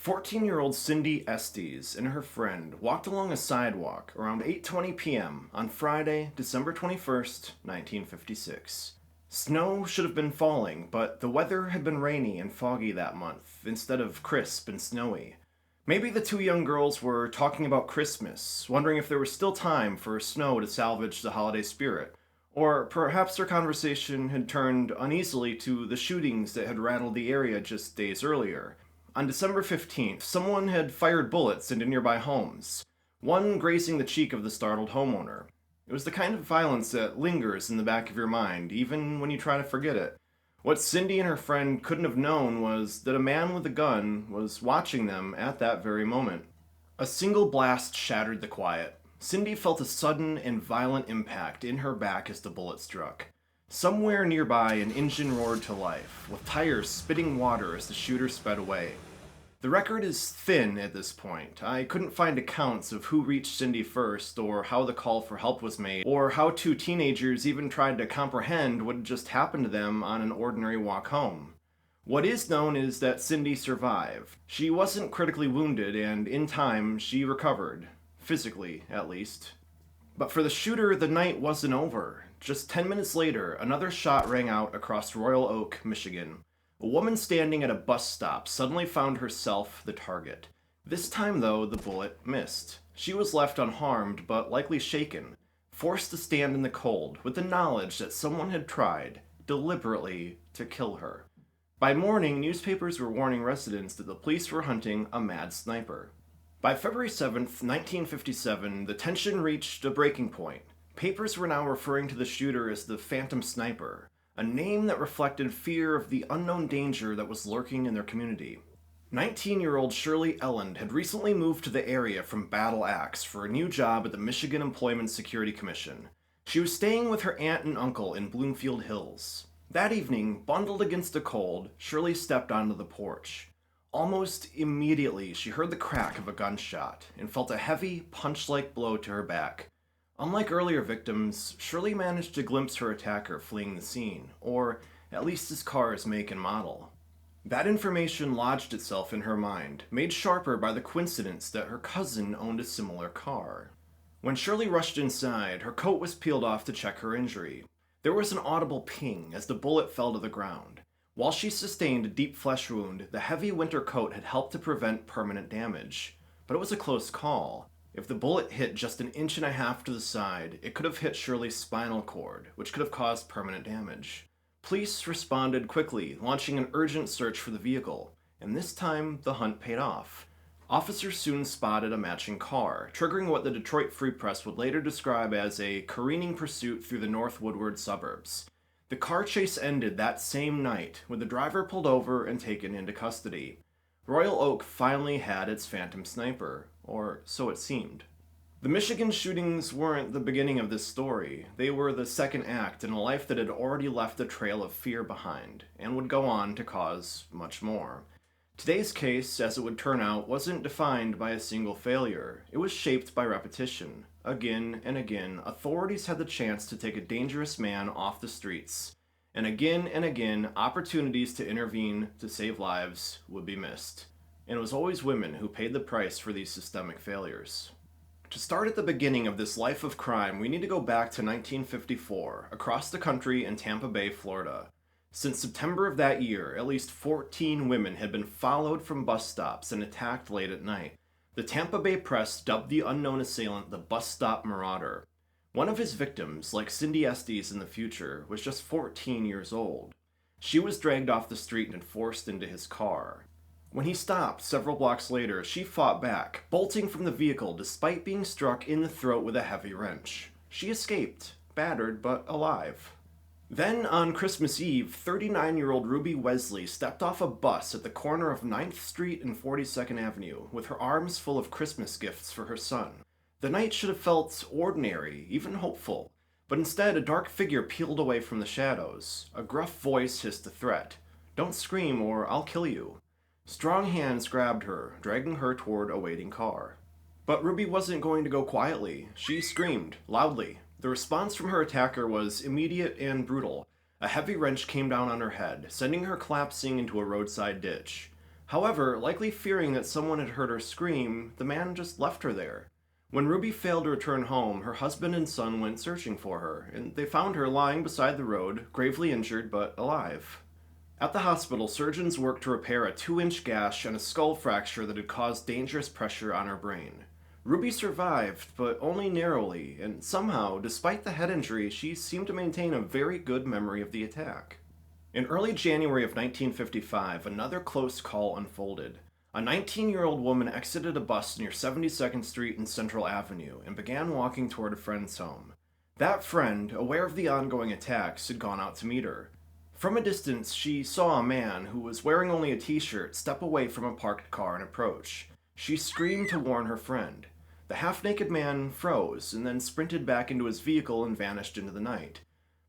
14-year-old Cindy Estes and her friend walked along a sidewalk around 8:20 p.m. on Friday, December 21st, 1956. Snow should have been falling, but the weather had been rainy and foggy that month, instead of crisp and snowy. Maybe the two young girls were talking about Christmas, wondering if there was still time for snow to salvage the holiday spirit. Or perhaps their conversation had turned uneasily to the shootings that had rattled the area just days earlier. On December 15th, someone had fired bullets into nearby homes, one grazing the cheek of the startled homeowner. It was the kind of violence that lingers in the back of your mind, even when you try to forget it. What Cindy and her friend couldn't have known was that a man with a gun was watching them at that very moment. A single blast shattered the quiet. Cindy felt a sudden and violent impact in her back as the bullet struck. Somewhere nearby, an engine roared to life, with tires spitting water as the shooter sped away. The record is thin at this point. I couldn't find accounts of who reached Cindy first, or how the call for help was made, or how two teenagers even tried to comprehend what had just happened to them on an ordinary walk home. What is known is that Cindy survived. She wasn't critically wounded, and in time, she recovered. Physically, at least. But for the shooter, the night wasn't over. Just 10 minutes later, another shot rang out across Royal Oak, Michigan. A woman standing at a bus stop suddenly found herself the target. This time, though, the bullet missed. She was left unharmed, but likely shaken, forced to stand in the cold, with the knowledge that someone had tried, deliberately, to kill her. By morning, newspapers were warning residents that the police were hunting a mad sniper. By February 7th, 1957, the tension reached a breaking point. Papers were now referring to the shooter as the Phantom Sniper, a name that reflected fear of the unknown danger that was lurking in their community. 19-year-old Shirley Elland had recently moved to the area from Battle Axe for a new job at the Michigan Employment Security Commission. She was staying with her aunt and uncle in Bloomfield Hills. That evening, bundled against the cold, Shirley stepped onto the porch. Almost immediately, she heard the crack of a gunshot and felt a heavy, punch-like blow to her back. Unlike earlier victims, Shirley managed to glimpse her attacker fleeing the scene, or at least his car's make and model. That information lodged itself in her mind, made sharper by the coincidence that her cousin owned a similar car. When Shirley rushed inside, her coat was peeled off to check her injury. There was an audible ping as the bullet fell to the ground. While she sustained a deep flesh wound, the heavy winter coat had helped to prevent permanent damage. But it was a close call. If the bullet hit just 1.5 inches to the side, it could have hit Shirley's spinal cord, which could have caused permanent damage. Police responded quickly, launching an urgent search for the vehicle, and this time the hunt paid off. Officers soon spotted a matching car, triggering what the Detroit Free Press would later describe as a careening pursuit through the North Woodward suburbs. The car chase ended that same night, with the driver pulled over and taken into custody. Royal Oak finally had its Phantom Sniper, or so it seemed. The Michigan shootings weren't the beginning of this story. They were the second act in a life that had already left a trail of fear behind, and would go on to cause much more. Today's case, as it would turn out, wasn't defined by a single failure. It was shaped by repetition. Again and again, authorities had the chance to take a dangerous man off the streets. And again, opportunities to intervene to save lives would be missed. And it was always women who paid the price for these systemic failures. To start at the beginning of this life of crime, we need to go back to 1954, across the country in Tampa Bay, Florida. Since September of that year, at least 14 women had been followed from bus stops and attacked late at night. The Tampa Bay Press dubbed the unknown assailant the bus stop marauder. One of his victims, like Cindy Estes in the future, was just 14 years old. She was dragged off the street and forced into his car. When he stopped several blocks later, she fought back, bolting from the vehicle despite being struck in the throat with a heavy wrench. She escaped, battered but alive. Then, on Christmas Eve, 39-year-old Ruby Wesley stepped off a bus at the corner of 9th Street and 42nd Avenue with her arms full of Christmas gifts for her son. The night should have felt ordinary, even hopeful, but instead a dark figure peeled away from the shadows. A gruff voice hissed a threat. "Don't scream or I'll kill you." Strong hands grabbed her, dragging her toward a waiting car. But Ruby wasn't going to go quietly. She screamed, loudly. The response from her attacker was immediate and brutal. A heavy wrench came down on her head, sending her collapsing into a roadside ditch. However, likely fearing that someone had heard her scream, the man just left her there. When Ruby failed to return home, her husband and son went searching for her, and they found her lying beside the road, gravely injured but alive. At the hospital, surgeons worked to repair a 2-inch gash and a skull fracture that had caused dangerous pressure on her brain. Ruby survived, but only narrowly, and somehow, despite the head injury, she seemed to maintain a very good memory of the attack. In early January of 1955, another close call unfolded. A 19-year-old woman exited a bus near 72nd Street and Central Avenue and began walking toward a friend's home. That friend, aware of the ongoing attacks, had gone out to meet her. From a distance, she saw a man who was wearing only a t-shirt step away from a parked car and approach. She screamed to warn her friend. The half-naked man froze and then sprinted back into his vehicle and vanished into the night.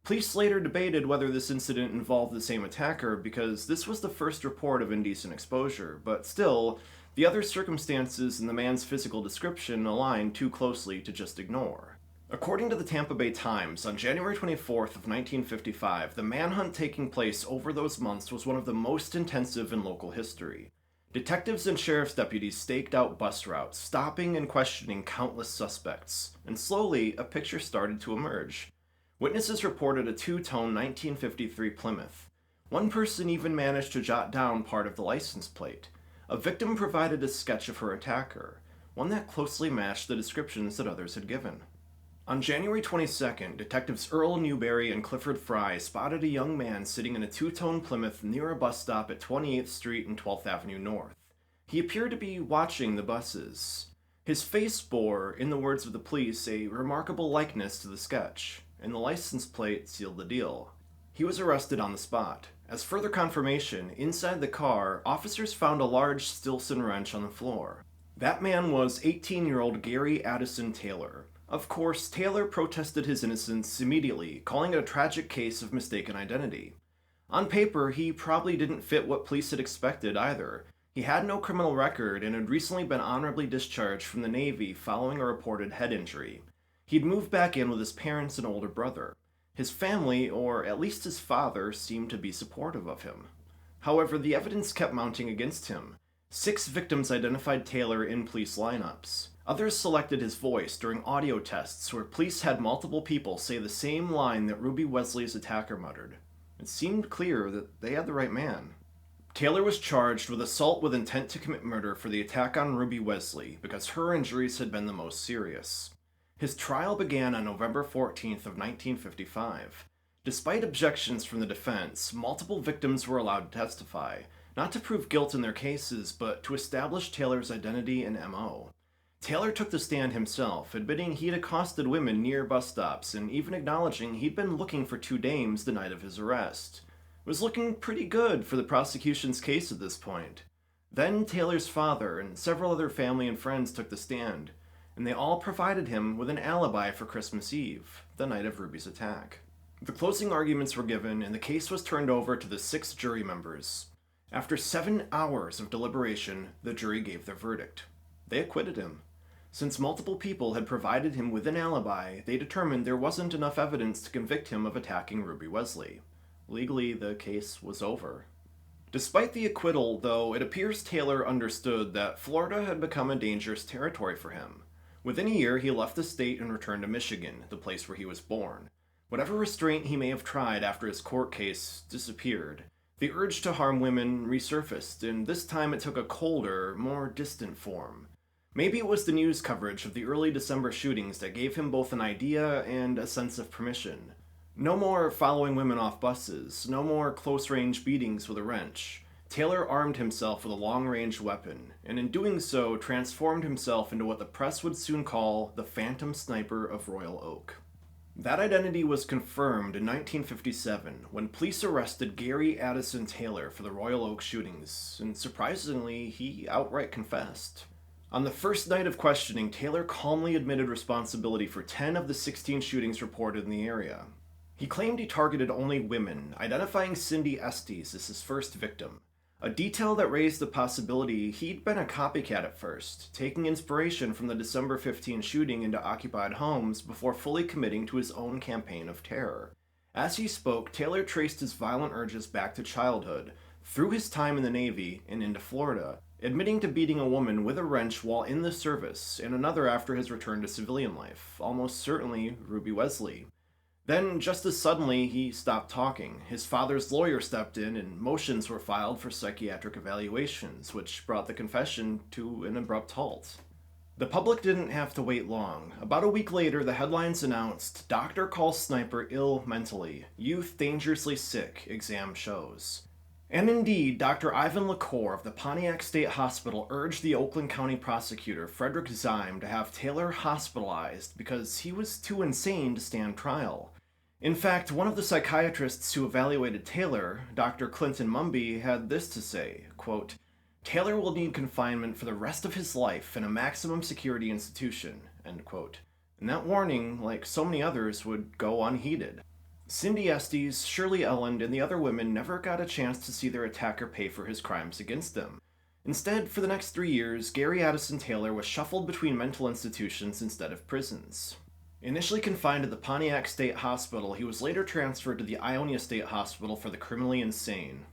Police later debated whether this incident involved the same attacker because this was the first report of indecent exposure, but still, the other circumstances in the man's physical description aligned too closely to just ignore. According to the Tampa Bay Times, on January 24th of 1955, the manhunt taking place over those months was one of the most intensive in local history. Detectives and sheriff's deputies staked out bus routes, stopping and questioning countless suspects, and slowly a picture started to emerge. Witnesses reported a two-tone 1953 Plymouth. One person even managed to jot down part of the license plate. A victim provided a sketch of her attacker, one that closely matched the descriptions that others had given. On January 22nd, detectives Earl Newberry and Clifford Fry spotted a young man sitting in a two-tone Plymouth near a bus stop at 28th Street and 12th Avenue North. He appeared to be watching the buses. His face bore, in the words of the police, a remarkable likeness to the sketch, and the license plate sealed the deal. He was arrested on the spot. As further confirmation, inside the car, officers found a large Stilson wrench on the floor. That man was 18-year-old Gary Addison Taylor. Of course, Taylor protested his innocence immediately, calling it a tragic case of mistaken identity. On paper, he probably didn't fit what police had expected either. He had no criminal record and had recently been honorably discharged from the Navy following a reported head injury. He'd moved back in with his parents and older brother. His family, or at least his father, seemed to be supportive of him. However, the evidence kept mounting against him. 6 victims identified Taylor in police lineups. Others selected his voice during audio tests where police had multiple people say the same line that Ruby Wesley's attacker muttered. It seemed clear that they had the right man. Taylor was charged with assault with intent to commit murder for the attack on Ruby Wesley because her injuries had been the most serious. His trial began on November 14th of 1955. Despite objections from the defense, multiple victims were allowed to testify, not to prove guilt in their cases, but to establish Taylor's identity and MO. Taylor took the stand himself, admitting he'd accosted women near bus stops and even acknowledging he'd been looking for 2 dames the night of his arrest. It was looking pretty good for the prosecution's case at this point. Then Taylor's father and several other family and friends took the stand, and they all provided him with an alibi for Christmas Eve, the night of Ruby's attack. The closing arguments were given, and the case was turned over to the 6 jury members. After 7 hours of deliberation, the jury gave their verdict. They acquitted him. Since multiple people had provided him with an alibi, they determined there wasn't enough evidence to convict him of attacking Ruby Wesley. Legally, the case was over. Despite the acquittal, though, it appears Taylor understood that Florida had become a dangerous territory for him. Within a year, he left the state and returned to Michigan, the place where he was born. Whatever restraint he may have tried after his court case disappeared. The urge to harm women resurfaced, and this time it took a colder, more distant form. Maybe it was the news coverage of the early December shootings that gave him both an idea and a sense of permission. No more following women off buses, no more close-range beatings with a wrench. Taylor armed himself with a long-range weapon, and in doing so transformed himself into what the press would soon call the Phantom Sniper of Royal Oak. That identity was confirmed in 1957 when police arrested Gary Addison Taylor for the Royal Oak shootings, and surprisingly, he outright confessed. On the first night of questioning, Taylor calmly admitted responsibility for 10 of the 16 shootings reported in the area. He claimed he targeted only women, identifying Cindy Estes as his first victim, a detail that raised the possibility he'd been a copycat at first, taking inspiration from the December 15 shooting into occupied homes before fully committing to his own campaign of terror. As he spoke, Taylor traced his violent urges back to childhood, through his time in the Navy and into Florida, admitting to beating a woman with a wrench while in the service, and another after his return to civilian life, almost certainly Ruby Wesley. Then, just as suddenly, he stopped talking. His father's lawyer stepped in, and motions were filed for psychiatric evaluations, which brought the confession to an abrupt halt. The public didn't have to wait long. About a week later, the headlines announced, "Doctor calls sniper ill mentally. Youth dangerously sick, exam shows." And indeed, Dr. Ivan LaCour of the Pontiac State Hospital urged the Oakland County prosecutor, Frederick Zime, to have Taylor hospitalized because he was too insane to stand trial. In fact, one of the psychiatrists who evaluated Taylor, Dr. Clinton Mumby, had this to say, quote, "Taylor will need confinement for the rest of his life in a maximum security institution," end quote. And that warning, like so many others, would go unheeded. Cindy Estes, Shirley Elland, and the other women never got a chance to see their attacker pay for his crimes against them. Instead, for the next 3 years, Gary Addison Taylor was shuffled between mental institutions instead of prisons. Initially confined at the Pontiac State Hospital, he was later transferred to the Ionia State Hospital for the criminally insane.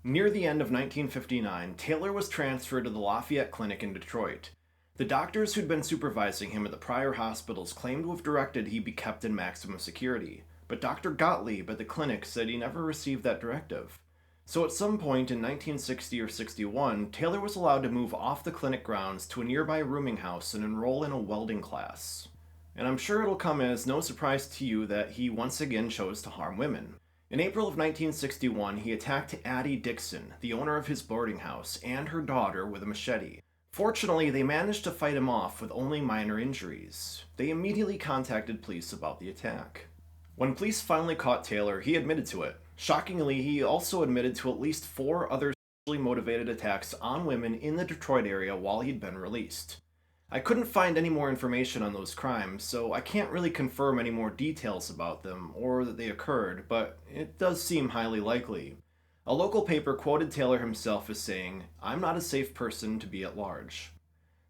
Near the end of 1959, Taylor was transferred to the Lafayette Clinic in Detroit. The doctors who'd been supervising him at the prior hospitals claimed to have directed he be kept in maximum security. But Dr. Gottlieb at the clinic said he never received that directive. So at some point in 1960 or 61, Taylor was allowed to move off the clinic grounds to a nearby rooming house and enroll in a welding class. And I'm sure it'll come as no surprise to you that he once again chose to harm women. In April of 1961, he attacked Addie Dixon, the owner of his boarding house, and her daughter with a machete. Fortunately, they managed to fight him off with only minor injuries. They immediately contacted police about the attack. When police finally caught Taylor, he admitted to it. Shockingly, he also admitted to at least 4 other sexually motivated attacks on women in the Detroit area while he'd been released. I couldn't find any more information on those crimes, so I can't really confirm any more details about them or that they occurred, but it does seem highly likely. A local paper quoted Taylor himself as saying, "I'm not a safe person to be at large."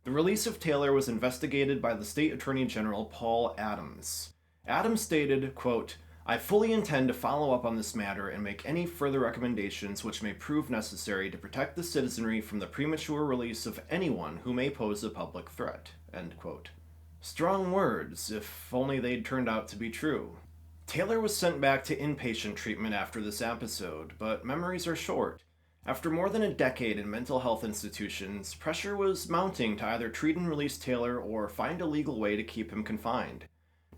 The release of Taylor was investigated by the State Attorney General Paul Adams. Adams stated, quote, "I fully intend to follow up on this matter and make any further recommendations which may prove necessary to protect the citizenry from the premature release of anyone who may pose a public threat," end quote. Strong words, if only they'd turned out to be true. Taylor was sent back to inpatient treatment after this episode, but memories are short. After more than a decade in mental health institutions, pressure was mounting to either treat and release Taylor or find a legal way to keep him confined.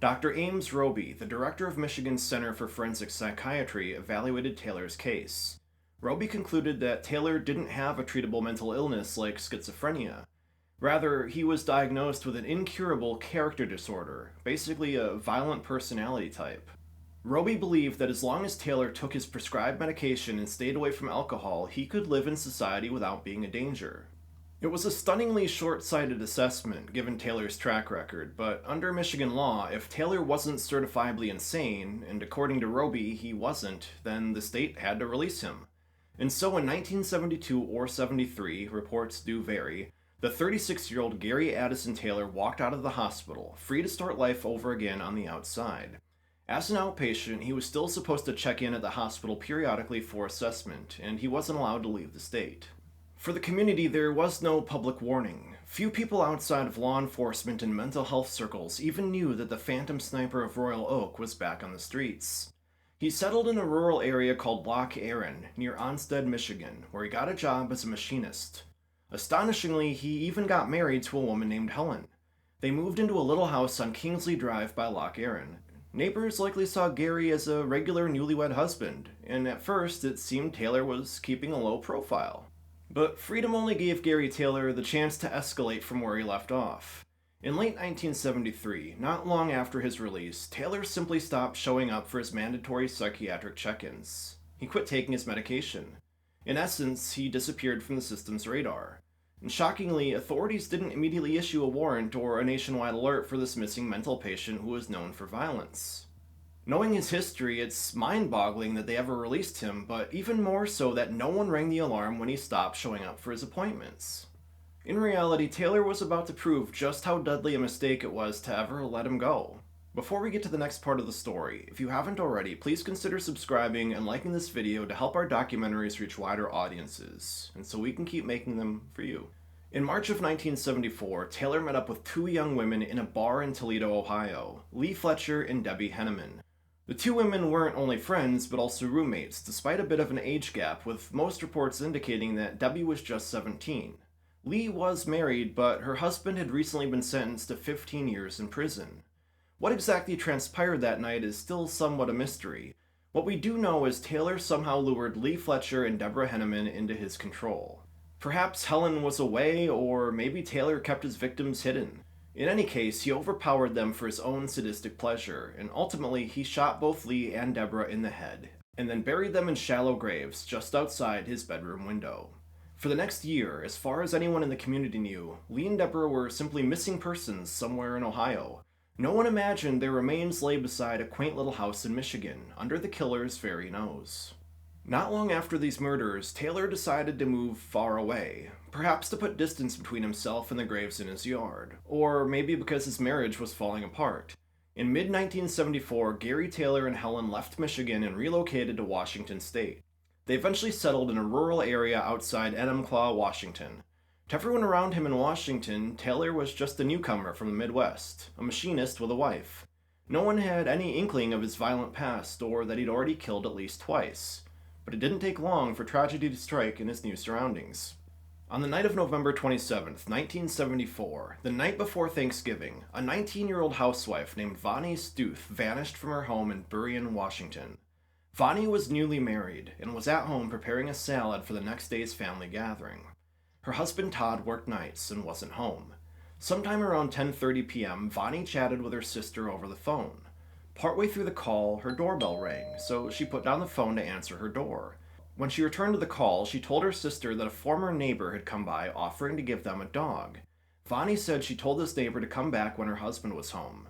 Dr. Ames Roby, the director of Michigan's Center for Forensic Psychiatry, evaluated Taylor's case. Roby concluded that Taylor didn't have a treatable mental illness like schizophrenia. Rather, he was diagnosed with an incurable character disorder, basically a violent personality type. Roby believed that as long as Taylor took his prescribed medication and stayed away from alcohol, he could live in society without being a danger. It was a stunningly short-sighted assessment, given Taylor's track record, but under Michigan law, if Taylor wasn't certifiably insane, and according to Roby, he wasn't, then the state had to release him. And so in 1972 or 73, reports do vary, the 36-year-old Gary Addison Taylor walked out of the hospital, free to start life over again on the outside. As an outpatient, he was still supposed to check in at the hospital periodically for assessment, and he wasn't allowed to leave the state. For the community, there was no public warning. Few people outside of law enforcement and mental health circles even knew that the Phantom Sniper of Royal Oak was back on the streets. He settled in a rural area called Loch Erin, near Onstead, Michigan, where he got a job as a machinist. Astonishingly, he even got married to a woman named Helen. They moved into a little house on Kingsley Drive by Loch Erin. Neighbors likely saw Gary as a regular newlywed husband, and at first it seemed Taylor was keeping a low profile. But freedom only gave Gary Taylor the chance to escalate from where he left off. In late 1973, not long after his release, Taylor simply stopped showing up for his mandatory psychiatric check-ins. He quit taking his medication. In essence, he disappeared from the system's radar. And shockingly, authorities didn't immediately issue a warrant or a nationwide alert for this missing mental patient who was known for violence. Knowing his history, it's mind-boggling that they ever released him, but even more so that no one rang the alarm when he stopped showing up for his appointments. In reality, Taylor was about to prove just how deadly a mistake it was to ever let him go. Before we get to the next part of the story, if you haven't already, please consider subscribing and liking this video to help our documentaries reach wider audiences, and so we can keep making them for you. In March of 1974, Taylor met up with two young women in a bar in Toledo, Ohio, Lee Fletcher and Debbie Henneman. The two women weren't only friends, but also roommates, despite a bit of an age gap, with most reports indicating that Debbie was just 17. Lee was married, but her husband had recently been sentenced to 15 years in prison. What exactly transpired that night is still somewhat a mystery. What we do know is Taylor somehow lured Lee Fletcher and Deborah Henneman into his control. Perhaps Helen was away, or maybe Taylor kept his victims hidden. In any case, he overpowered them for his own sadistic pleasure, and ultimately he shot both Lee and Deborah in the head, and then buried them in shallow graves just outside his bedroom window. For the next year, as far as anyone in the community knew, Lee and Deborah were simply missing persons somewhere in Ohio. No one imagined their remains lay beside a quaint little house in Michigan, under the killer's very nose. Not long after these murders, Taylor decided to move far away, perhaps to put distance between himself and the graves in his yard, or maybe because his marriage was falling apart. In mid-1974, Gary Taylor and Helen left Michigan and relocated to Washington State. They eventually settled in a rural area outside Enumclaw, Washington. To everyone around him in Washington, Taylor was just a newcomer from the Midwest, a machinist with a wife. No one had any inkling of his violent past or that he'd already killed at least twice. But it didn't take long for tragedy to strike in his new surroundings. On the night of November 27th, 1974, the night before Thanksgiving, a 19-year-old housewife named Vonnie Stuth vanished from her home in Burien, Washington. Vonnie was newly married and was at home preparing a salad for the next day's family gathering. Her husband Todd worked nights and wasn't home. Sometime around 10:30 p.m., Vonnie chatted with her sister over the phone. Partway through the call, her doorbell rang, so she put down the phone to answer her door. When she returned to the call, she told her sister that a former neighbor had come by offering to give them a dog. Vonnie said she told this neighbor to come back when her husband was home.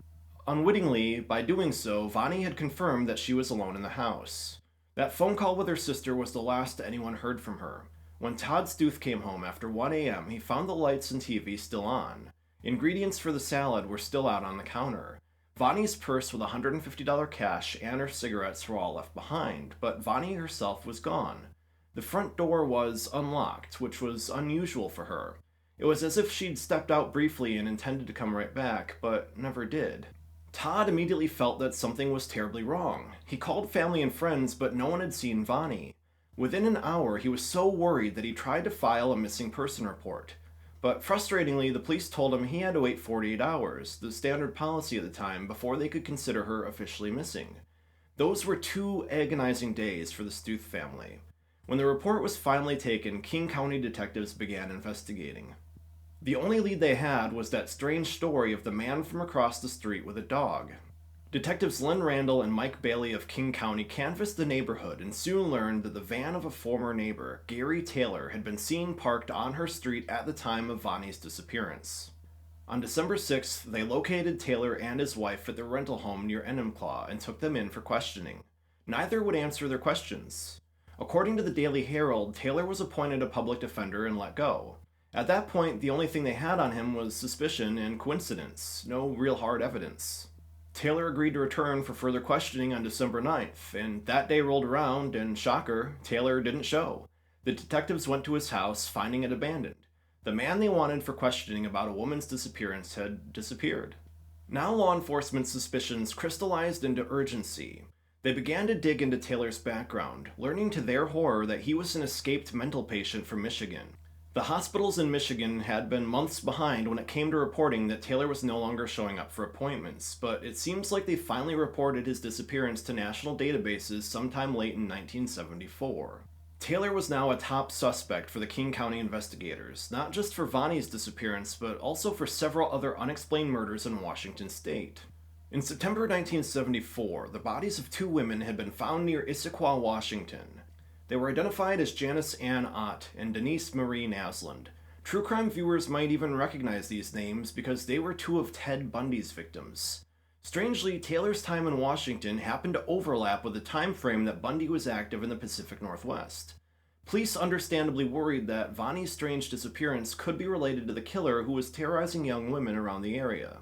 Unwittingly, by doing so, Vonnie had confirmed that she was alone in the house. That phone call with her sister was the last anyone heard from her. When Todd Stuth came home after 1 a.m., he found the lights and TV still on. Ingredients for the salad were still out on the counter. Vonnie's purse with $150 cash and her cigarettes were all left behind, but Vonnie herself was gone. The front door was unlocked, which was unusual for her. It was as if she'd stepped out briefly and intended to come right back, but never did. Todd immediately felt that something was terribly wrong. He called family and friends, but no one had seen Vonnie. Within an hour, he was so worried that he tried to file a missing person report. But frustratingly, the police told him he had to wait 48 hours, the standard policy at the time, before they could consider her officially missing. Those were 2 agonizing days for the Stuth family. When the report was finally taken, King County detectives began investigating. The only lead they had was that strange story of the man from across the street with a dog. Detectives Lynn Randall and Mike Bailey of King County canvassed the neighborhood and soon learned that the van of a former neighbor, Gary Taylor, had been seen parked on her street at the time of Vonnie's disappearance. On December 6th, they located Taylor and his wife at their rental home near Enumclaw and took them in for questioning. Neither would answer their questions. According to the Daily Herald, Taylor was appointed a public defender and let go. At that point, the only thing they had on him was suspicion and coincidence, no real hard evidence. Taylor agreed to return for further questioning on December 9th, and that day rolled around, and shocker, Taylor didn't show. The detectives went to his house, finding it abandoned. The man they wanted for questioning about a woman's disappearance had disappeared. Now law enforcement's suspicions crystallized into urgency. They began to dig into Taylor's background, learning to their horror that he was an escaped mental patient from Michigan. The hospitals in Michigan had been months behind when it came to reporting that Taylor was no longer showing up for appointments, but it seems like they finally reported his disappearance to national databases sometime late in 1974. Taylor was now a top suspect for the King County investigators, not just for Vonnie's disappearance, but also for several other unexplained murders in Washington state. In September 1974, the bodies of 2 women had been found near Issaquah, Washington. They were identified as Janice Ann Ott and Denise Marie Naslund. True crime viewers might even recognize these names because they were 2 of Ted Bundy's victims. Strangely, Taylor's time in Washington happened to overlap with the time frame that Bundy was active in the Pacific Northwest. Police understandably worried that Vonnie's strange disappearance could be related to the killer who was terrorizing young women around the area.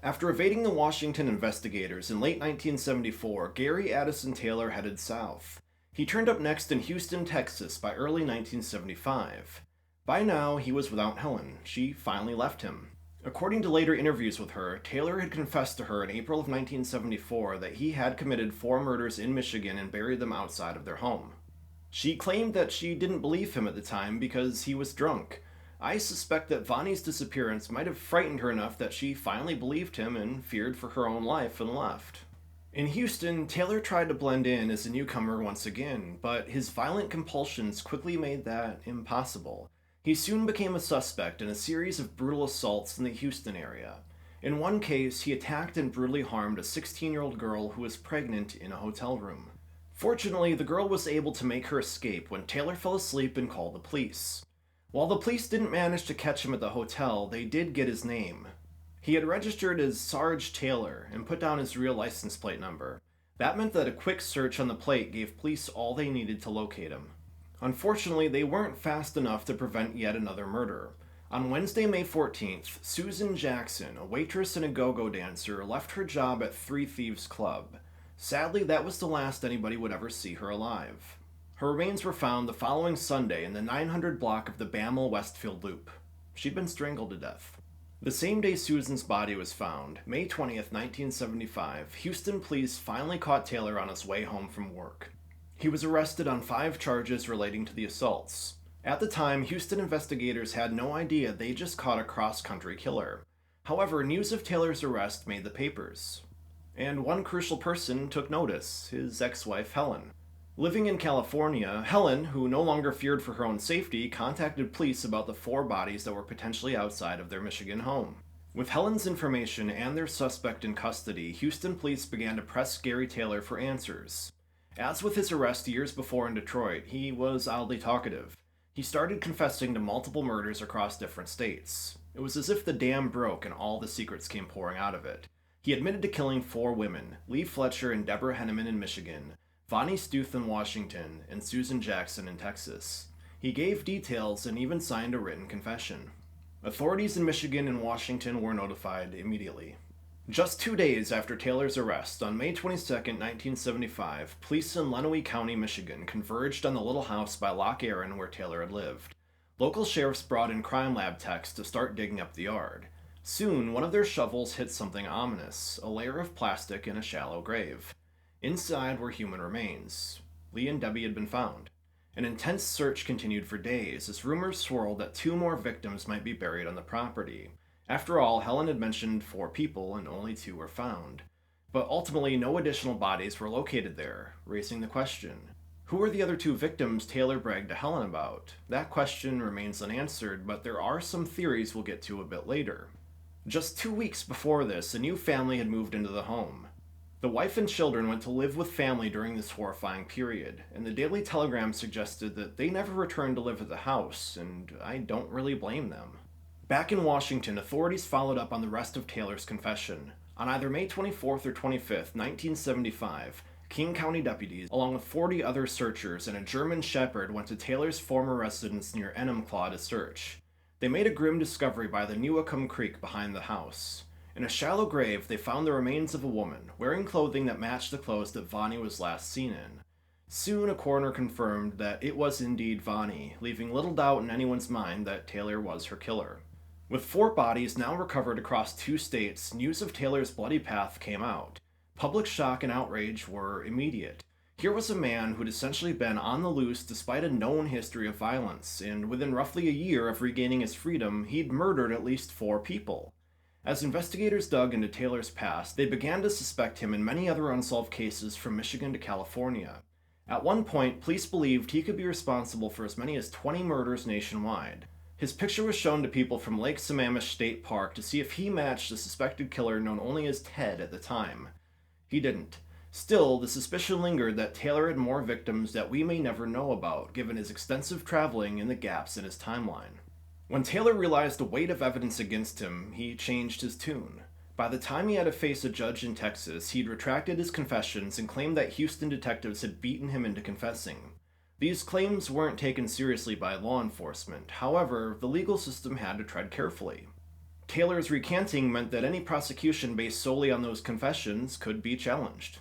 After evading the Washington investigators in late 1974, Gary Addison Taylor headed south. He turned up next in Houston, Texas by early 1975. By now, he was without Helen. She finally left him. According to later interviews with her, Taylor had confessed to her in April of 1974 that he had committed 4 murders in Michigan and buried them outside of their home. She claimed that she didn't believe him at the time because he was drunk. I suspect that Vonnie's disappearance might have frightened her enough that she finally believed him and feared for her own life and left. In Houston, Taylor tried to blend in as a newcomer once again, but his violent compulsions quickly made that impossible. He soon became a suspect in a series of brutal assaults in the Houston area. In one case, he attacked and brutally harmed a 16-year-old girl who was pregnant in a hotel room. Fortunately, the girl was able to make her escape when Taylor fell asleep and called the police. While the police didn't manage to catch him at the hotel, they did get his name. He had registered as Sarge Taylor and put down his real license plate number. That meant that a quick search on the plate gave police all they needed to locate him. Unfortunately, they weren't fast enough to prevent yet another murder. On Wednesday, May 14th, Susan Jackson, a waitress and a go-go dancer, left her job at Three Thieves Club. Sadly, that was the last anybody would ever see her alive. Her remains were found the following Sunday in the 900 block of the Bammel-Westfield Loop. She'd been strangled to death. The same day Susan's body was found, May 20th, 1975, Houston police finally caught Taylor on his way home from work. He was arrested on 5 charges relating to the assaults. At the time, Houston investigators had no idea they just caught a cross-country killer. However, news of Taylor's arrest made the papers. And one crucial person took notice, his ex-wife Helen. Living in California, Helen, who no longer feared for her own safety, contacted police about the 4 bodies that were potentially outside of their Michigan home. With Helen's information and their suspect in custody, Houston police began to press Gary Taylor for answers. As with his arrest years before in Detroit, he was oddly talkative. He started confessing to multiple murders across different states. It was as if the dam broke and all the secrets came pouring out of it. He admitted to killing 4 women, Lee Fletcher and Deborah Henneman in Michigan, Vonnie Stuth in Washington, and Susan Jackson in Texas. He gave details and even signed a written confession. Authorities in Michigan and Washington were notified immediately. Just 2 days after Taylor's arrest, on May 22, 1975, police in Lenawee County, Michigan, converged on the little house by Loch Erin where Taylor had lived. Local sheriffs brought in crime lab techs to start digging up the yard. Soon, one of their shovels hit something ominous, a layer of plastic in a shallow grave. Inside were human remains. Lee and Debbie had been found. An intense search continued for days as rumors swirled that 2 more victims might be buried on the property. After all, Helen had mentioned 4 people and only 2 were found. But ultimately, no additional bodies were located there, raising the question, who were the other 2 victims Taylor bragged to Helen about? That question remains unanswered, but there are some theories we'll get to a bit later. Just 2 weeks before this, a new family had moved into the home. The wife and children went to live with family during this horrifying period, and the Daily Telegram suggested that they never returned to live at the house, and I don't really blame them. Back in Washington, authorities followed up on the rest of Taylor's confession. On either May 24th or 25th, 1975, King County deputies, along with 40 other searchers and a German shepherd, went to Taylor's former residence near Enumclaw to search. They made a grim discovery by the Newacum Creek behind the house. In a shallow grave, they found the remains of a woman, wearing clothing that matched the clothes that Vonnie was last seen in. Soon, a coroner confirmed that it was indeed Vonnie, leaving little doubt in anyone's mind that Taylor was her killer. With 4 bodies now recovered across 2 states, news of Taylor's bloody path came out. Public shock and outrage were immediate. Here was a man who'd essentially been on the loose despite a known history of violence, and within roughly a year of regaining his freedom, he'd murdered at least 4 people. As investigators dug into Taylor's past, they began to suspect him in many other unsolved cases from Michigan to California. At one point, police believed he could be responsible for as many as 20 murders nationwide. His picture was shown to people from Lake Sammamish State Park to see if he matched the suspected killer known only as Ted at the time. He didn't. Still, the suspicion lingered that Taylor had more victims that we may never know about, given his extensive traveling and the gaps in his timeline. When Taylor realized the weight of evidence against him, he changed his tune. By the time he had to face a judge in Texas, he'd retracted his confessions and claimed that Houston detectives had beaten him into confessing. These claims weren't taken seriously by law enforcement. However, the legal system had to tread carefully. Taylor's recanting meant that any prosecution based solely on those confessions could be challenged.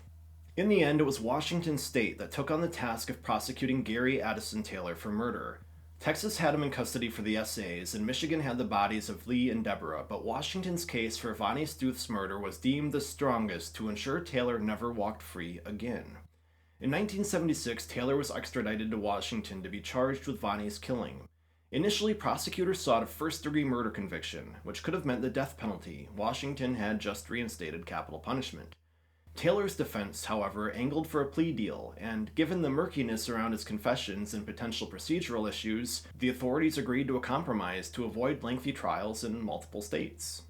In the end, it was Washington state that took on the task of prosecuting Gary Addison Taylor for murder. Texas had him in custody for the essays, and Michigan had the bodies of Lee and Deborah, but Washington's case for Vonnie Stuth's murder was deemed the strongest to ensure Taylor never walked free again. In 1976, Taylor was extradited to Washington to be charged with Vonnie's killing. Initially, prosecutors sought a first-degree murder conviction, which could have meant the death penalty. Washington had just reinstated capital punishment. Taylor's defense, however, angled for a plea deal, and given the murkiness around his confessions and potential procedural issues, the authorities agreed to a compromise to avoid lengthy trials in multiple states.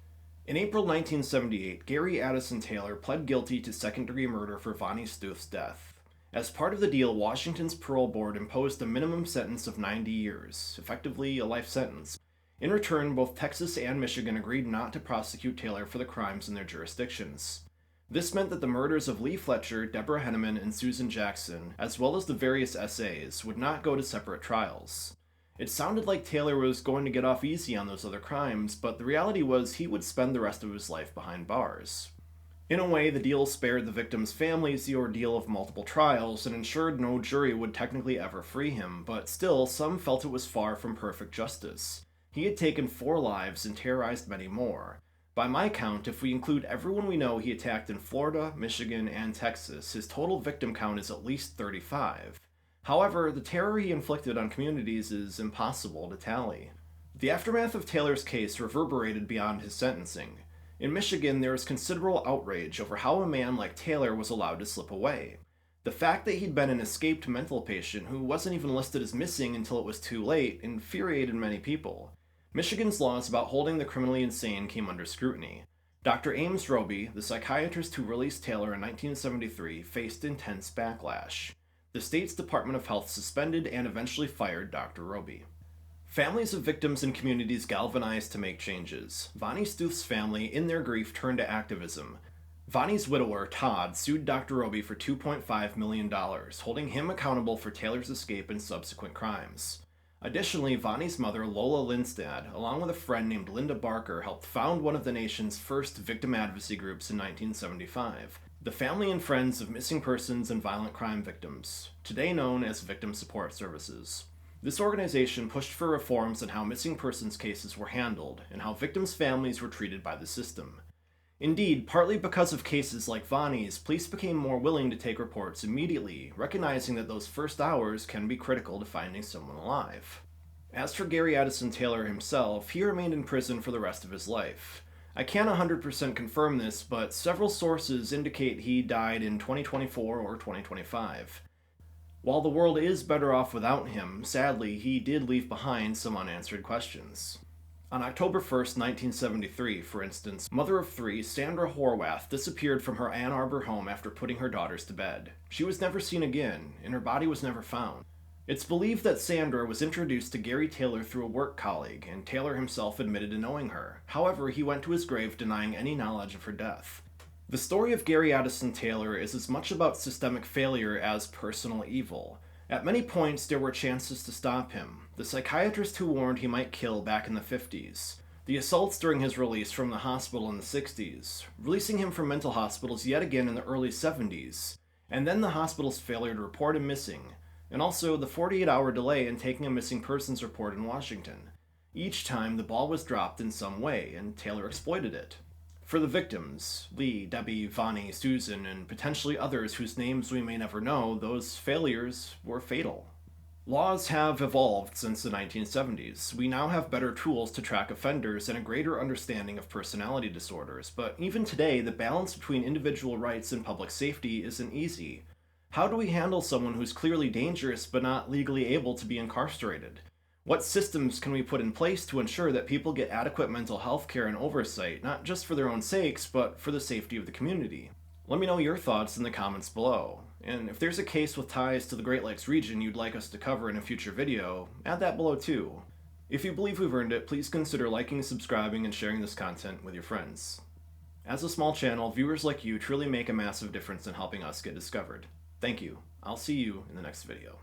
In April 1978, Gary Addison Taylor pled guilty to second-degree murder for Vonnie Stuth's death. As part of the deal, Washington's parole board imposed a minimum sentence of 90 years, effectively a life sentence. In return, both Texas and Michigan agreed not to prosecute Taylor for the crimes in their jurisdictions. This meant that the murders of Lee Fletcher, Deborah Henneman, and Susan Jackson, as well as the various essays, would not go to separate trials. It sounded like Taylor was going to get off easy on those other crimes, but the reality was he would spend the rest of his life behind bars. In a way, the deal spared the victims' families the ordeal of multiple trials and ensured no jury would technically ever free him, but still, some felt it was far from perfect justice. He had taken 4 lives and terrorized many more. By my count, if we include everyone we know he attacked in Florida, Michigan, and Texas, his total victim count is at least 35. However, the terror he inflicted on communities is impossible to tally. The aftermath of Taylor's case reverberated beyond his sentencing. In Michigan, there was considerable outrage over how a man like Taylor was allowed to slip away. The fact that he'd been an escaped mental patient who wasn't even listed as missing until it was too late infuriated many people. Michigan's laws about holding the criminally insane came under scrutiny. Dr. Ames Roby, the psychiatrist who released Taylor in 1973, faced intense backlash. The state's Department of Health suspended and eventually fired Dr. Roby. Families of victims and communities galvanized to make changes. Vonnie Stuth's family, in their grief, turned to activism. Vonnie's widower, Todd, sued Dr. Roby for $2.5 million, holding him accountable for Taylor's escape and subsequent crimes. Additionally, Vonnie's mother, Lola Lindstad, along with a friend named Linda Barker, helped found one of the nation's first victim advocacy groups in 1975, the Family and Friends of Missing Persons and Violent Crime Victims, today known as Victim Support Services. This organization pushed for reforms in how missing persons cases were handled and how victims' families were treated by the system. Indeed, partly because of cases like Vonnie's, police became more willing to take reports immediately, recognizing that those first hours can be critical to finding someone alive. As for Gary Addison Taylor himself, he remained in prison for the rest of his life. I can't 100% confirm this, but several sources indicate he died in 2024 or 2025. While the world is better off without him, sadly, he did leave behind some unanswered questions. On October 1st, 1973, for instance, mother of 3, Sandra Horwath, disappeared from her Ann Arbor home after putting her daughters to bed. She was never seen again, and her body was never found. It's believed that Sandra was introduced to Gary Taylor through a work colleague, and Taylor himself admitted to knowing her. However, he went to his grave denying any knowledge of her death. The story of Gary Addison Taylor is as much about systemic failure as personal evil. At many points, there were chances to stop him. The psychiatrist who warned he might kill back in the 50s. The assaults during his release from the hospital in the 60s. Releasing him from mental hospitals yet again in the early 70s. And then the hospital's failure to report him missing. And also the 48-hour delay in taking a missing persons report in Washington. Each time, the ball was dropped in some way, and Taylor exploited it. For the victims, Lee, Debbie, Vonnie, Susan, and potentially others whose names we may never know, those failures were fatal. Laws have evolved since the 1970s. We now have better tools to track offenders and a greater understanding of personality disorders, but even today, the balance between individual rights and public safety isn't easy. How do we handle someone who's clearly dangerous but not legally able to be incarcerated? What systems can we put in place to ensure that people get adequate mental health care and oversight, not just for their own sakes, but for the safety of the community? Let me know your thoughts in the comments below. And if there's a case with ties to the Great Lakes region you'd like us to cover in a future video, add that below too. If you believe we've earned it, please consider liking, subscribing, and sharing this content with your friends. As a small channel, viewers like you truly make a massive difference in helping us get discovered. Thank you. I'll see you in the next video.